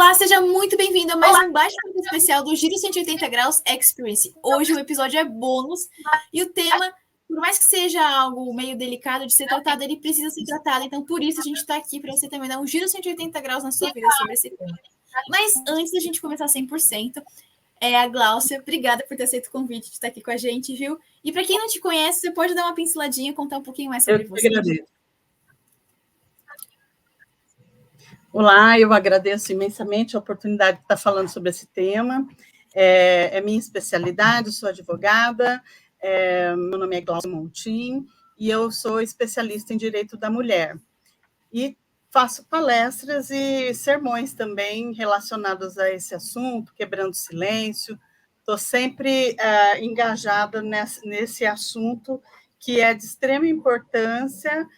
Olá, seja muito bem-vindo a mais um bate-papo especial do Giro 180 Graus Experience. Hoje o episódio é bônus e o tema, por mais que seja algo meio delicado de ser tratado, ele precisa ser tratado. Então, por isso, a gente está aqui para você também dar um giro 180 graus na sua vida sobre esse tema. Mas antes da gente começar 100%, a Gláucia, obrigada por ter aceito o convite de estar aqui com a gente, viu? E para quem não te conhece, você pode dar uma pinceladinha, contar um pouquinho mais sobre você? Eu agradeço. Olá, eu agradeço imensamente a oportunidade de estar falando sobre esse tema. É minha especialidade, eu sou advogada, meu nome é Gláucia Montim, e eu sou especialista em direito da mulher. E faço palestras e sermões também relacionados a esse assunto, quebrando silêncio. Estou sempre engajada nesse assunto que é de extrema importância,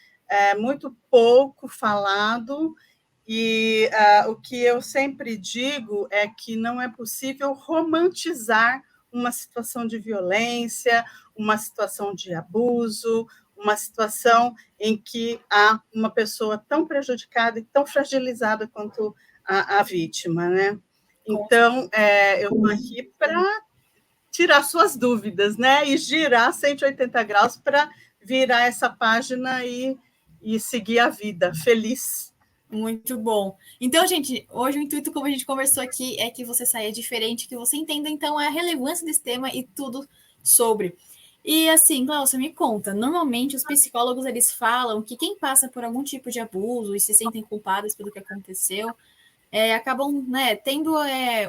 muito pouco falado, e o que eu sempre digo é que não é possível romantizar uma situação de violência, uma situação de abuso, uma situação em que há uma pessoa tão prejudicada e tão fragilizada quanto a vítima, né? Então, eu estou aqui para tirar suas dúvidas, né? E girar 180 graus para virar essa página e seguir a vida feliz. Muito bom. Então, gente, hoje o intuito, como a gente conversou aqui, é que você saia diferente, que você entenda, então, a relevância desse tema e tudo sobre. E, assim, Glaucia, me conta, normalmente os psicólogos, eles falam que quem passa por algum tipo de abuso e se sentem culpados pelo que aconteceu, acabam, né, tendo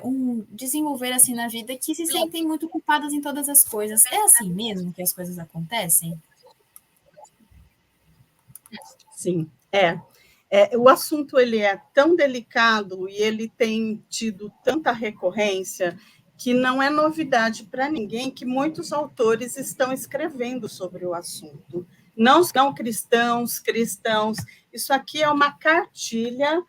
um desenvolver, assim, na vida que se sentem muito culpadas em todas as coisas. É assim mesmo que as coisas acontecem? Sim, o assunto ele é tão delicado e ele tem tido tanta recorrência que não é novidade para ninguém que muitos autores estão escrevendo sobre o assunto. Não são cristãos, isso aqui é uma cartilha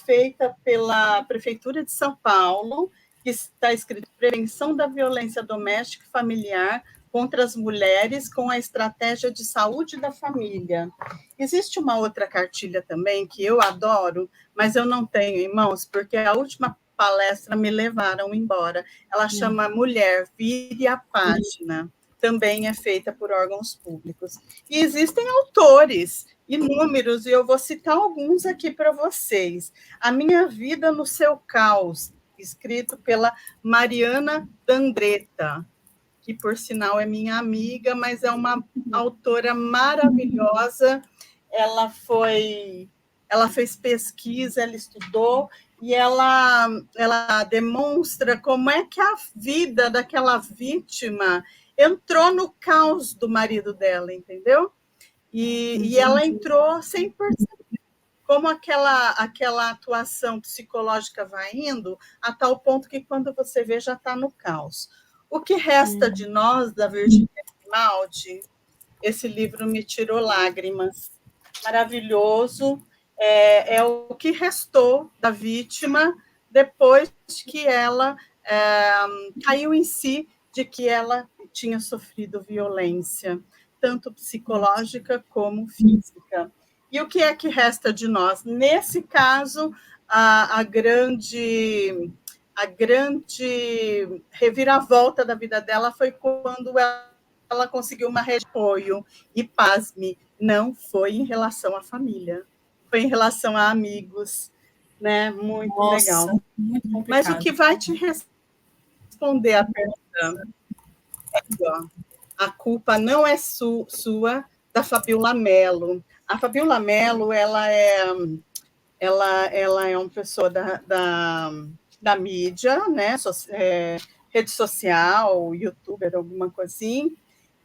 feita pela Prefeitura de São Paulo, que está escrito Prevenção da Violência Doméstica e Familiar contra as Mulheres com a Estratégia de Saúde da Família. Existe uma outra cartilha também que eu adoro, mas eu não tenho em mãos, porque a última palestra me levaram embora. Ela chama Mulher, Vire a Página. Também é feita por órgãos públicos. E existem autores inúmeros, e eu vou citar alguns aqui para vocês. A Minha Vida no Seu Caos, escrito pela Mariana Dandretta, que, por sinal, é minha amiga, mas é uma autora maravilhosa. Ela fez pesquisa, ela estudou, e ela demonstra como é que a vida daquela vítima entrou no caos do marido dela, entendeu? E ela entrou sem perceber como aquela atuação psicológica vai indo, a tal ponto que, quando você vê, já está no caos. O que resta de nós, da Virginia Grimaldi, esse livro me tirou lágrimas. Maravilhoso. É o que restou da vítima depois que ela caiu em si de que ela tinha sofrido violência, tanto psicológica como física. E o que é que resta de nós? Nesse caso, a grande reviravolta da vida dela foi quando ela conseguiu uma rede de apoio. E, pasme, não foi em relação à família, foi em relação a amigos, né? Muito legal. Muito complicado. Mas o que vai te responder a pergunta é que, a culpa não é sua, da Fabiola Mello. A Fabiola Mello, ela é uma pessoa da mídia, né? Rede social, youtuber, alguma coisa assim,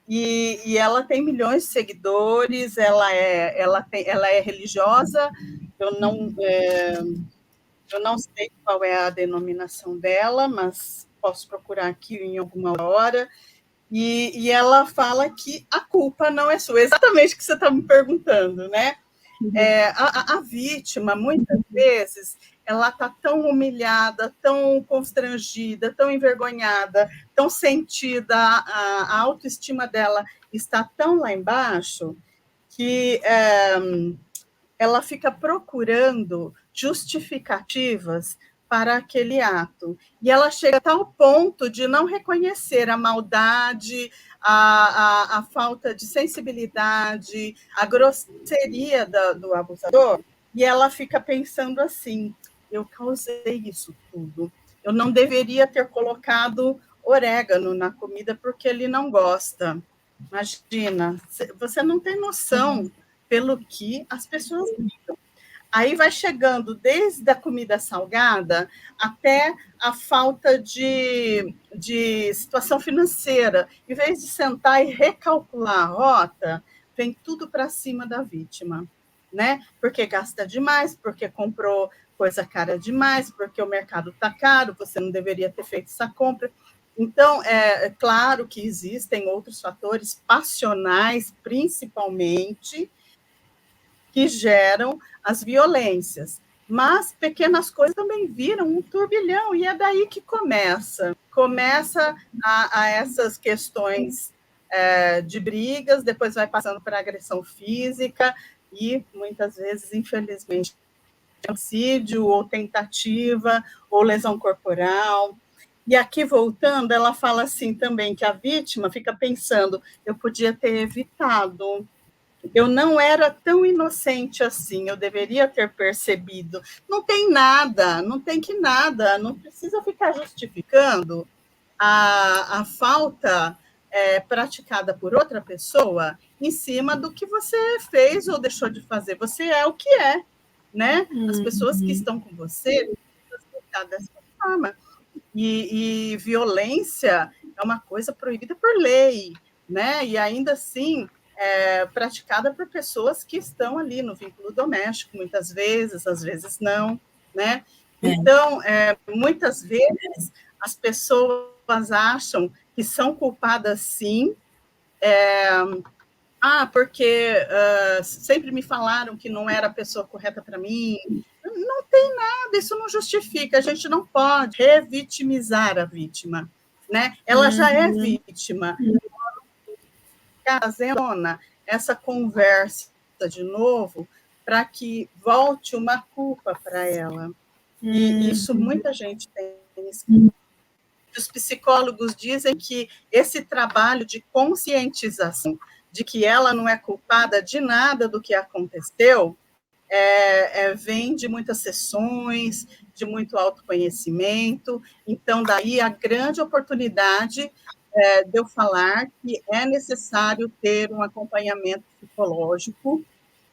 e ela tem milhões de seguidores, ela é religiosa, eu não sei qual é a denominação dela, mas posso procurar aqui em alguma hora, e ela fala que a culpa não é sua, exatamente o que você está me perguntando, né? A vítima, muitas vezes, ela está tão humilhada, tão constrangida, tão envergonhada, tão sentida, a autoestima dela está tão lá embaixo que ela fica procurando justificativas para aquele ato. E ela chega a tal ponto de não reconhecer a maldade, a falta de sensibilidade, a grosseria do abusador, e ela fica pensando assim: eu causei isso tudo, eu não deveria ter colocado orégano na comida porque ele não gosta. Imagina, você não tem noção pelo que as pessoas lidam. Aí vai chegando desde a comida salgada até a falta de situação financeira. Em vez de sentar e recalcular a rota, vem tudo para cima da vítima, né? Porque gasta demais, porque comprou coisa cara demais, porque o mercado está caro, você não deveria ter feito essa compra. Então, é claro que existem outros fatores passionais, principalmente, que geram as violências. Mas pequenas coisas também viram um turbilhão, e é daí que começa. Começa a essas questões de brigas, depois vai passando para agressão física, e muitas vezes, infelizmente, homicídio, ou tentativa, ou lesão corporal. E aqui, voltando, ela fala assim também, que a vítima fica pensando: eu podia ter evitado, eu não era tão inocente assim, eu deveria ter percebido. Não tem nada, não tem que nada, não precisa ficar justificando a falta praticada por outra pessoa em cima do que você fez ou deixou de fazer. Você é o que é, né? As pessoas que estão com você precisam dessa forma. E violência é uma coisa proibida por lei, né? E ainda assim praticada por pessoas que estão ali no vínculo doméstico, muitas vezes, às vezes não, né? Então, muitas vezes as pessoas acham que são culpadas, sim, porque sempre me falaram que não era a pessoa correta para mim. Não tem nada, isso não justifica. A gente não pode revitimizar a vítima, né? Ela já é vítima. Trazendo essa conversa de novo para que volte uma culpa para ela. E isso muita gente tem. Os psicólogos dizem que esse trabalho de conscientização de que ela não é culpada de nada do que aconteceu vem de muitas sessões, de muito autoconhecimento. Então, daí a grande oportunidade de eu falar que é necessário ter um acompanhamento psicológico,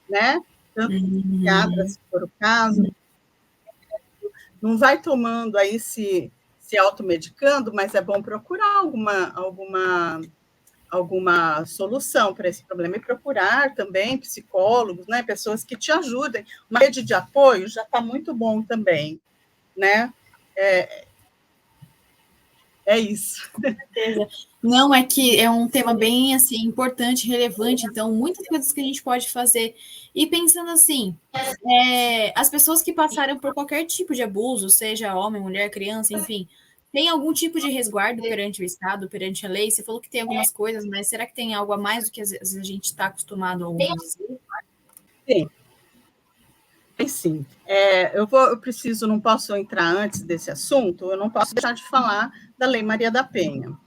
né? Tanto psiquiatra, se for o caso, não vai tomando aí se automedicando, mas é bom procurar alguma solução para esse problema e procurar também psicólogos, né, pessoas que te ajudem. Uma rede de apoio já está muito bom também, né? É isso. Com certeza. Não, é que é um tema bem assim importante, relevante, então muitas coisas que a gente pode fazer. E pensando assim, as pessoas que passaram por qualquer tipo de abuso, seja homem, mulher, criança, enfim, tem algum tipo de resguardo perante o Estado, perante a lei? Você falou que tem algumas coisas, mas será que tem algo a mais do que às vezes a gente está acostumado a ouvir dizer? Sim. Sim, não posso entrar antes desse assunto, eu não posso deixar de falar da Lei Maria da Penha.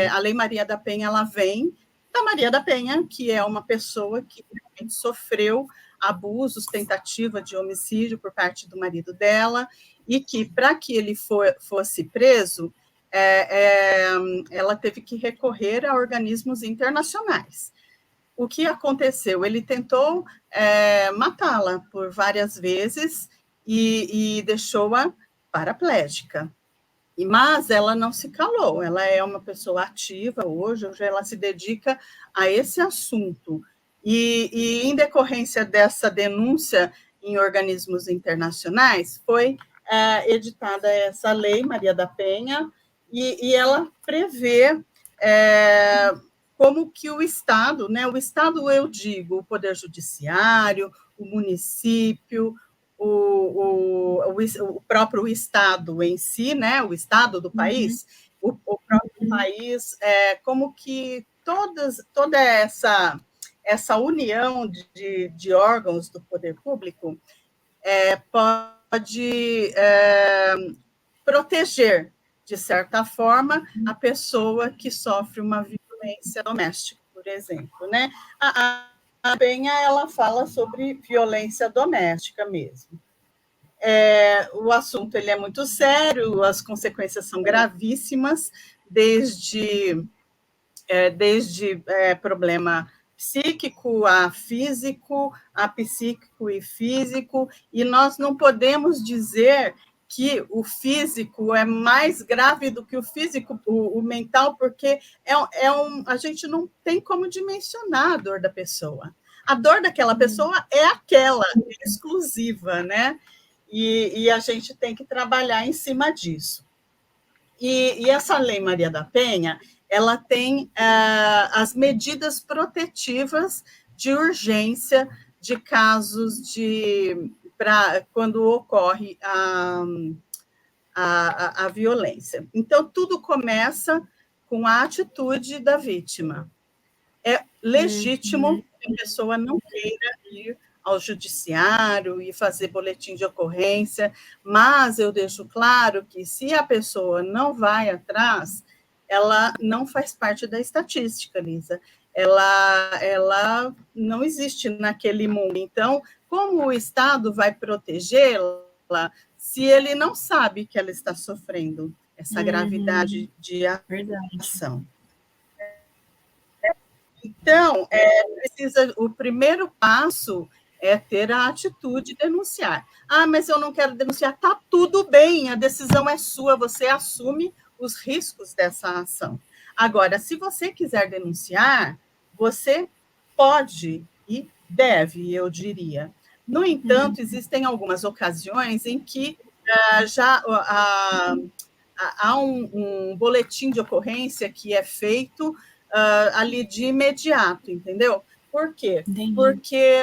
A Lei Maria da Penha, ela vem da Maria da Penha, que é uma pessoa que realmente sofreu abusos, tentativa de homicídio por parte do marido dela, e que, para que ele fosse preso, ela teve que recorrer a organismos internacionais. O que aconteceu? Ele tentou matá-la por várias vezes e deixou-a paraplégica. Mas ela não se calou, ela é uma pessoa ativa hoje ela se dedica a esse assunto. E em decorrência dessa denúncia em organismos internacionais, foi editada essa lei, Maria da Penha, e ela prevê como que o Estado, né? O Estado, eu digo, o Poder Judiciário, o município, o próprio Estado em si, né? O Estado do país, o próprio país, como que toda essa união de órgãos do poder público pode proteger, de certa forma, a pessoa que sofre uma violência doméstica, por exemplo, né? A Penha, ela fala sobre violência doméstica mesmo. O assunto ele é muito sério, as consequências são gravíssimas, desde problema psíquico a físico, a psíquico e físico, e nós não podemos dizer que o físico é mais grave do que o físico, o mental, porque a gente não tem como dimensionar a dor da pessoa. A dor daquela pessoa é aquela, é exclusiva, né? E a gente tem que trabalhar em cima disso. E essa Lei Maria da Penha, ela tem as medidas protetivas de urgência de casos quando ocorre a violência. Então, tudo começa com a atitude da vítima. É legítimo que a pessoa não queira ir ao judiciário e fazer boletim de ocorrência, mas eu deixo claro que se a pessoa não vai atrás, ela não faz parte da estatística, Lisa. Ela não existe naquele mundo. Então, como o Estado vai protegê-la se ele não sabe que ela está sofrendo essa gravidade de ação? Então, o primeiro passo é ter a atitude de denunciar. Ah, mas eu não quero denunciar. Tá tudo bem, a decisão é sua, você assume os riscos dessa ação. Agora, se você quiser denunciar, você pode e deve, eu diria. No entanto, existem algumas ocasiões em que já há um boletim de ocorrência que é feito ali de imediato, entendeu? Por quê? Entendi. Porque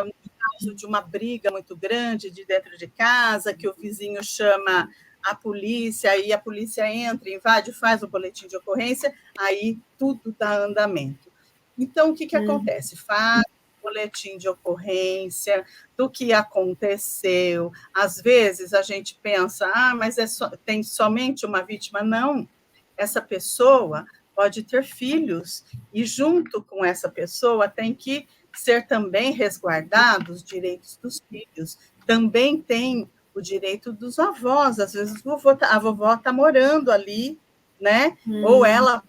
no caso de uma briga muito grande de dentro de casa, que o vizinho chama a polícia, aí a polícia entra, invade, faz o boletim de ocorrência, aí tudo dá andamento. Então, o que acontece? Faz boletim de ocorrência do que aconteceu. Às vezes a gente pensa, mas tem somente uma vítima. Não, essa pessoa pode ter filhos, e junto com essa pessoa tem que ser também resguardados os direitos dos filhos. Também tem o direito dos avós. Às vezes a vovó está morando ali, né? Ou ela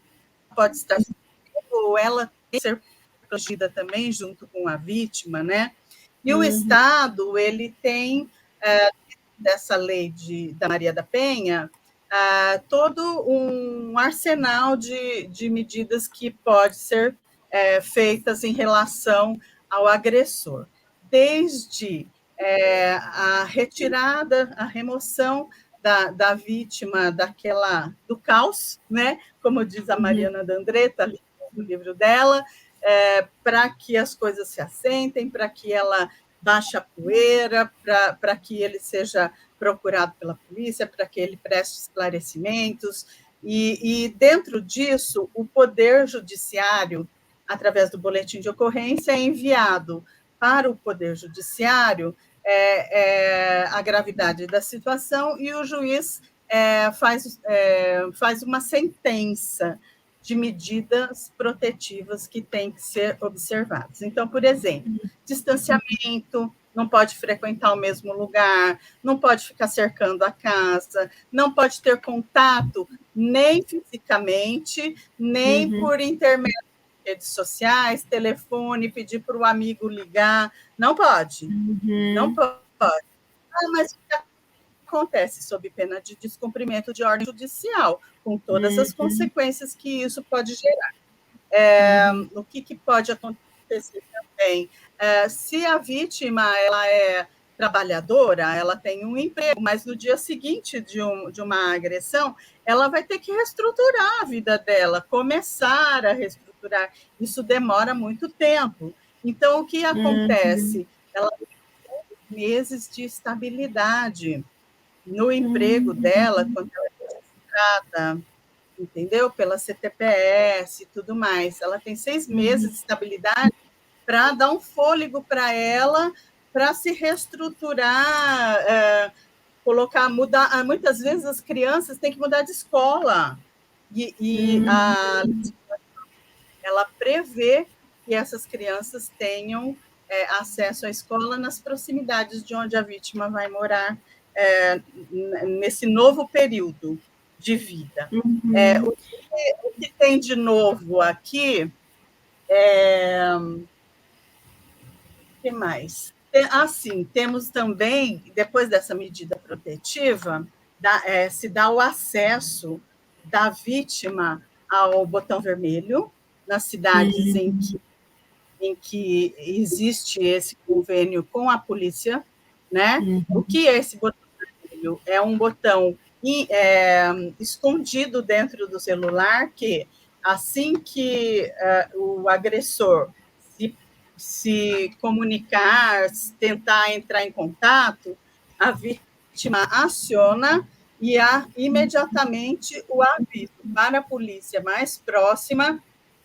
pode estar, ou ela tem que ser protegida também junto com a vítima, né? E o Estado, ele tem, dessa lei da Maria da Penha, todo um arsenal de medidas que pode ser feitas em relação ao agressor, desde a retirada, a remoção da vítima do caos, né? Como diz a Mariana D'Andretta, ali no livro dela, para que as coisas se assentem, para que ela baixe a poeira, para que ele seja procurado pela polícia, para que ele preste esclarecimentos. E dentro disso, o Poder Judiciário, através do boletim de ocorrência, é enviado para o Poder Judiciário a gravidade da situação, e o juiz faz uma sentença de medidas protetivas que têm que ser observadas. Então, por exemplo, distanciamento, não pode frequentar o mesmo lugar, não pode ficar cercando a casa, não pode ter contato nem fisicamente, nem por intermédio de redes sociais, telefone, pedir para o amigo ligar, não pode, não pode. Mas o que acontece sob pena de descumprimento de ordem judicial, com todas as consequências que isso pode gerar. O que pode acontecer também? Se a vítima ela é trabalhadora, ela tem um emprego, mas no dia seguinte de uma agressão, ela vai ter que reestruturar a vida dela, começar a reestruturar. Isso demora muito tempo. Então, o que acontece? Ela tem meses de estabilidade no emprego dela, quando ela é registrada, entendeu? Pela CTPS e tudo mais. Ela tem 6 meses de estabilidade para dar um fôlego para ela, para se reestruturar, mudar. Muitas vezes as crianças têm que mudar de escola, e ela prevê que essas crianças tenham acesso à escola nas proximidades de onde a vítima vai morar nesse novo período de vida. O que tem de novo aqui o que mais? Assim, temos também, depois dessa medida protetiva, se dá o acesso da vítima ao botão vermelho nas cidades em que existe esse convênio com a polícia, né? O que é esse botão vermelho? É um botão escondido dentro do celular que, assim que o agressor se comunicar, tentar entrar em contato, a vítima aciona e imediatamente o aviso para a polícia mais próxima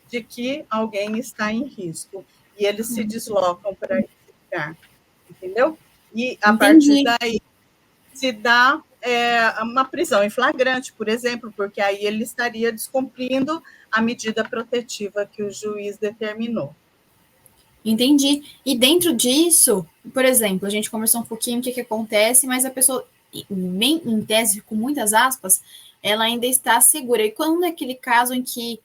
de que alguém está em risco. E eles se deslocam para esse lugar, entendeu? E, a partir daí, se dá uma prisão em flagrante, por exemplo, porque aí ele estaria descumprindo a medida protetiva que o juiz determinou. Entendi. E dentro disso, por exemplo, a gente conversou um pouquinho o que acontece, mas a pessoa, bem em tese, com muitas aspas, ela ainda está segura. E quando é aquele caso em que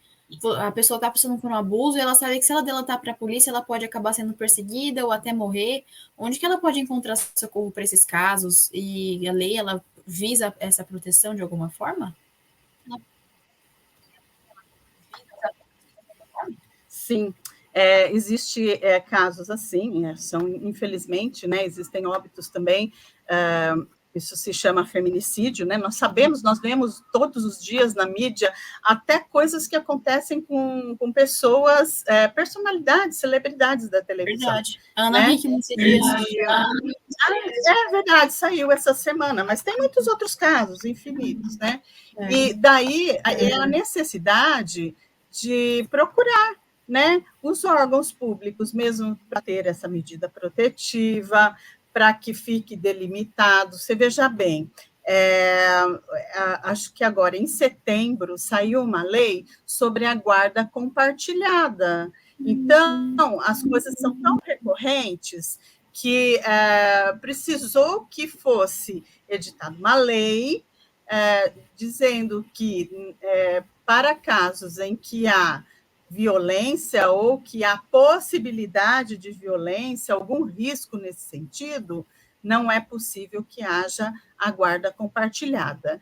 a pessoa está passando por um abuso e ela sabe que se ela delatar para a polícia, ela pode acabar sendo perseguida ou até morrer, onde que ela pode encontrar socorro para esses casos? E a lei, ela visa essa proteção de alguma forma? Sim, existe casos assim, são infelizmente, né, existem óbitos também, isso se chama feminicídio, né? Nós vemos todos os dias na mídia até coisas que acontecem com pessoas, personalidades, celebridades da televisão. Verdade. Ana Hickman seria É verdade, saiu essa semana, mas tem muitos outros casos, infinitos, né? E daí é a necessidade de procurar, né, os órgãos públicos, mesmo para ter essa medida protetiva, para que fique delimitado. Você veja bem, acho que agora, em setembro, saiu uma lei sobre a guarda compartilhada. Então, as coisas são tão recorrentes que precisou que fosse editada uma lei dizendo que, para casos em que há violência ou que há possibilidade de violência, algum risco nesse sentido, não é possível que haja a guarda compartilhada.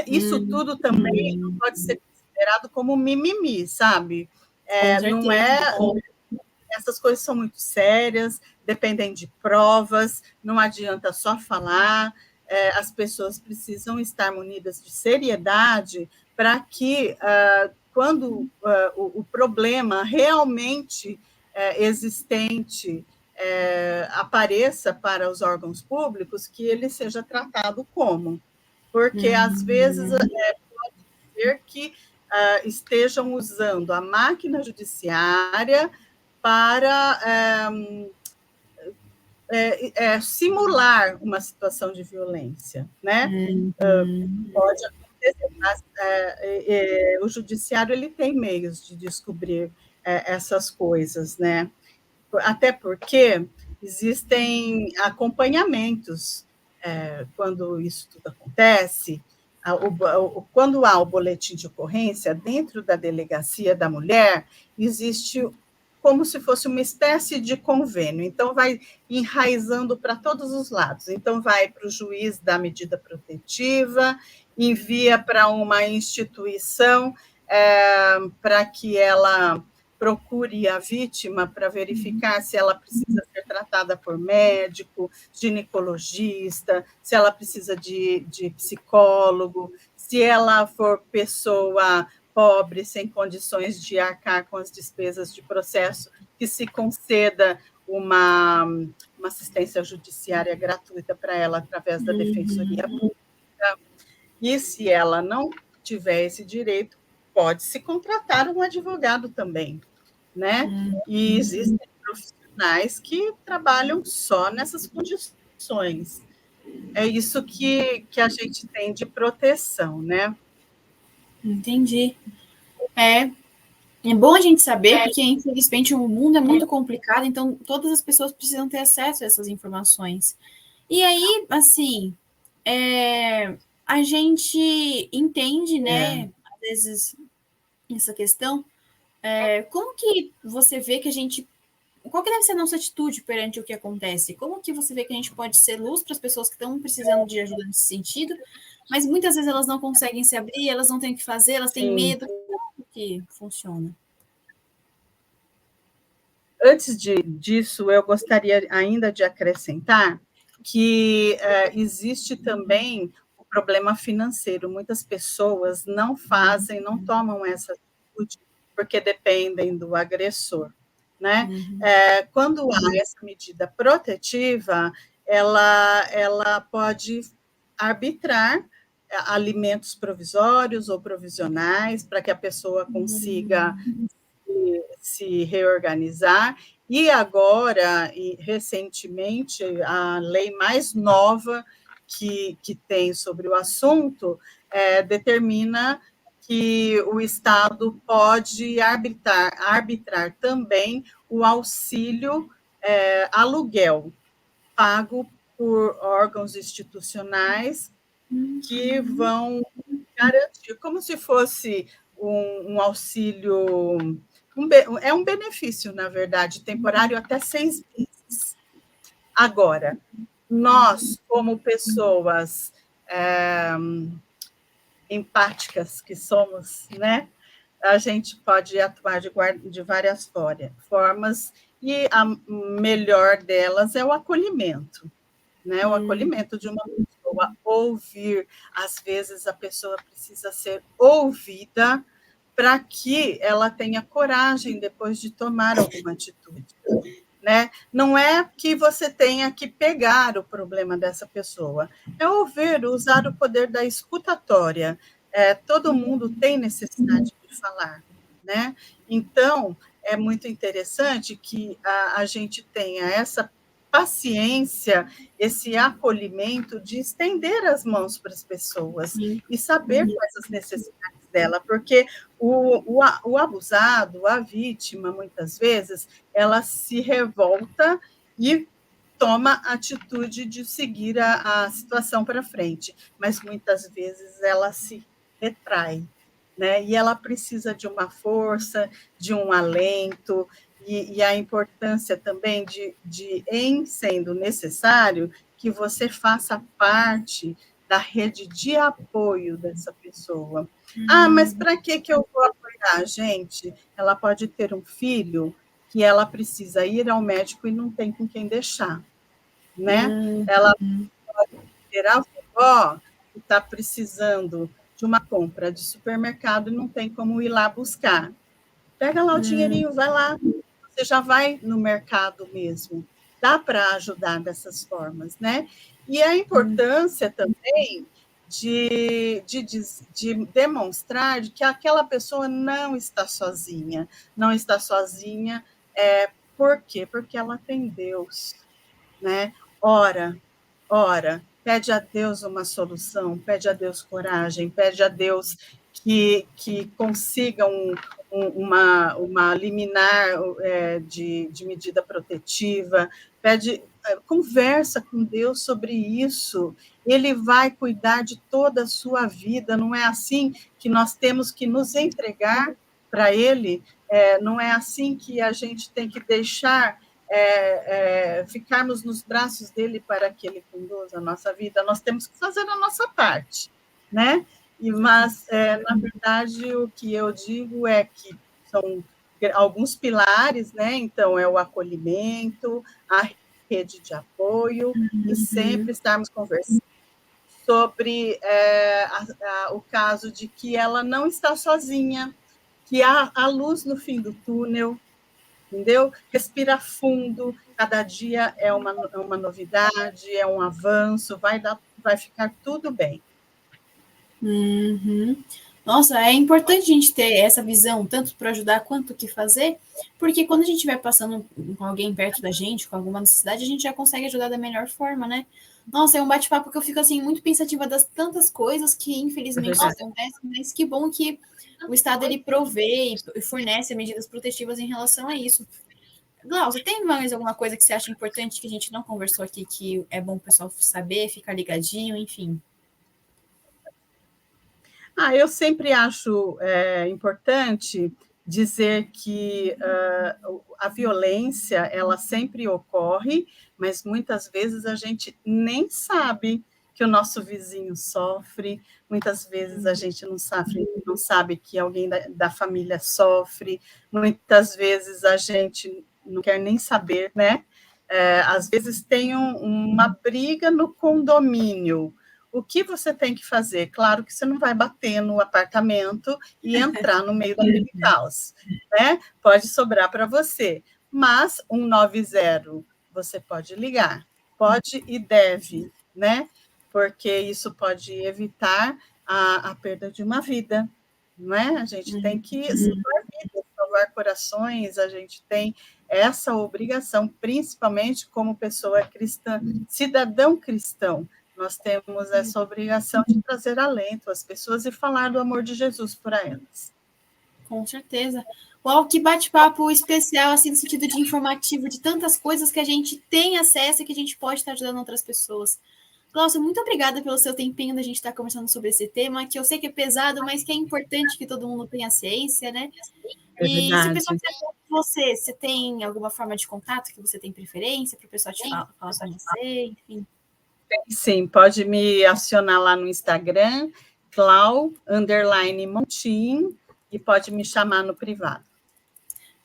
Isso tudo também não pode ser considerado como mimimi, sabe? Não é. Essas coisas são muito sérias, dependem de provas, não adianta só falar, as pessoas precisam estar munidas de seriedade para que, quando o problema realmente existente apareça para os órgãos públicos, que ele seja tratado como. Porque, às vezes, pode ser que estejam usando a máquina judiciária para simular uma situação de violência, né? Pode acontecer, mas o judiciário ele tem meios de descobrir essas coisas, né? Até porque existem acompanhamentos quando isso tudo acontece. Quando há o boletim de ocorrência, dentro da delegacia da mulher, existe como se fosse uma espécie de convênio. Então, vai enraizando para todos os lados. Então, vai para o juiz da medida protetiva, envia para uma instituição para que ela procure a vítima para verificar se ela precisa ser tratada por médico, ginecologista, se ela precisa de psicólogo, se ela for pessoa pobre, sem condições de arcar com as despesas de processo, que se conceda uma assistência judiciária gratuita para ela através da Defensoria Pública. E se ela não tiver esse direito, pode-se contratar um advogado também, né? E existem profissionais que trabalham só nessas condições. É isso que a gente tem de proteção, né? Entendi. É, é bom a gente saber, porque infelizmente o mundo é muito complicado, então todas as pessoas precisam ter acesso a essas informações. E aí, assim, a gente entende, né, às vezes, essa questão. Como que você vê que a gente. Qual que deve ser a nossa atitude perante o que acontece? Como que você vê que a gente pode ser luz para as pessoas que estão precisando de ajuda nesse sentido, mas muitas vezes elas não conseguem se abrir, elas não têm o que fazer, elas têm Sim. medo. Como que funciona? Antes disso, eu gostaria ainda de acrescentar que existe também o problema financeiro. Muitas pessoas não fazem, não tomam essa atitude porque dependem do agressor, né? Quando há essa medida protetiva, ela pode arbitrar alimentos provisórios ou provisionais para que a pessoa consiga se reorganizar. E agora, recentemente, a lei mais nova que tem sobre o assunto determina que o Estado pode arbitrar também o auxílio aluguel, pago por órgãos institucionais que vão garantir, como se fosse um auxílio, é um benefício, na verdade, temporário até 6 meses. Agora, nós, como pessoas empáticas que somos, né, a gente pode atuar de várias formas, e a melhor delas é o acolhimento, né? O acolhimento de uma pessoa, ouvir. Às vezes a pessoa precisa ser ouvida para que ela tenha coragem depois de tomar alguma atitude, né? Não é que você tenha que pegar o problema dessa pessoa, é ouvir, usar o poder da escutatória. Todo mundo tem necessidade de falar, né? Então, é muito interessante que a gente tenha essa paciência, esse acolhimento de estender as mãos para as pessoas e saber quais as necessidades dela, porque o abusado, a vítima, muitas vezes, ela se revolta e toma a atitude de seguir a situação para frente, mas muitas vezes ela se retrai, né? E ela precisa de uma força, de um alento, e a importância também em sendo necessário, que você faça parte da rede de apoio dessa pessoa. Mas para que eu vou apoiar? Gente, ela pode ter um filho que ela precisa ir ao médico e não tem com quem deixar, né? Ela pode ter a avó que está precisando de uma compra de supermercado e não tem como ir lá buscar. Pega lá o dinheirinho, vai lá, você já vai no mercado mesmo. Dá para ajudar dessas formas, né? E a importância também de demonstrar que aquela pessoa não está sozinha. Não está sozinha, por quê? Porque ela tem Deus, né? Ora, pede a Deus uma solução, pede a Deus coragem, pede a Deus que consiga uma liminar de medida protetiva, conversa com Deus sobre isso, Ele vai cuidar de toda a sua vida, não é assim que nós temos que nos entregar para Ele, não é assim que a gente tem que deixar ficarmos nos braços dele para que ele conduza a nossa vida, nós temos que fazer a nossa parte, né? Mas, na verdade, o que eu digo é que são alguns pilares, né? Então, é o acolhimento, a rede de apoio, e sempre estarmos conversando sobre o caso de que ela não está sozinha, que há luz no fim do túnel, entendeu? Respira fundo, cada dia é uma novidade, é um avanço, vai ficar tudo bem. Nossa, é importante a gente ter essa visão, tanto para ajudar quanto o que fazer, porque quando a gente vai passando com alguém perto da gente, com alguma necessidade, a gente já consegue ajudar da melhor forma, né? Nossa, é um bate-papo que eu fico assim muito pensativa das tantas coisas que infelizmente acontecem, mas que bom que o Estado ele provê e fornece medidas protetivas em relação a isso. Glaucia, tem mais alguma coisa que você acha importante que a gente não conversou aqui, que é bom o pessoal saber, ficar ligadinho, enfim? Eu sempre acho importante dizer que a violência ela sempre ocorre, mas muitas vezes a gente nem sabe que o nosso vizinho sofre, muitas vezes a gente não sabe que alguém da família sofre, muitas vezes a gente não quer nem saber, né? Às vezes tem uma briga no condomínio. O que você tem que fazer? Claro que você não vai bater no apartamento e entrar no meio daquele caos, né? Pode sobrar para você, mas 190 você pode ligar, pode e deve, né? Porque isso pode evitar a perda de uma vida, não é? A gente tem que salvar vidas, salvar corações, a gente tem essa obrigação, principalmente como pessoa cristã, cidadão cristão. Nós temos essa obrigação de trazer alento às pessoas e falar do amor de Jesus para elas. Com certeza. Uau, que bate-papo especial, assim, no sentido de informativo, de tantas coisas que a gente tem acesso e que a gente pode estar ajudando outras pessoas. Glaucia, muito obrigada pelo seu tempinho da gente estar conversando sobre esse tema, que eu sei que é pesado, mas que é importante que todo mundo tenha ciência, né? E se o pessoal quiser falar com você, você tem alguma forma de contato que você tem preferência para o pessoal te falar com você, enfim? Sim, pode me acionar lá no Instagram, Clau_Montim, e pode me chamar no privado.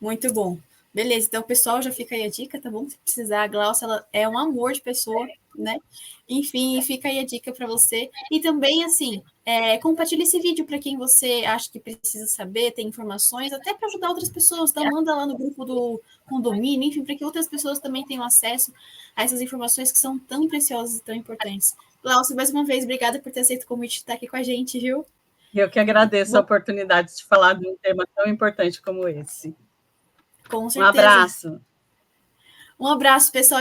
Muito bom. Beleza, então, pessoal, já fica aí a dica, tá bom? Se precisar, a Glaucia, ela é um amor de pessoa, né? Enfim, fica aí a dica para você. E também, assim, compartilhe esse vídeo para quem você acha que precisa saber, tem informações, até para ajudar outras pessoas. Então, manda lá no grupo do condomínio, enfim, para que outras pessoas também tenham acesso a essas informações que são tão preciosas e tão importantes. Glaucia, mais uma vez, obrigada por ter aceito o convite de estar aqui com a gente, viu? Eu que agradeço a oportunidade de falar de um tema tão importante como esse. Com certeza. Um abraço. Um abraço, pessoal.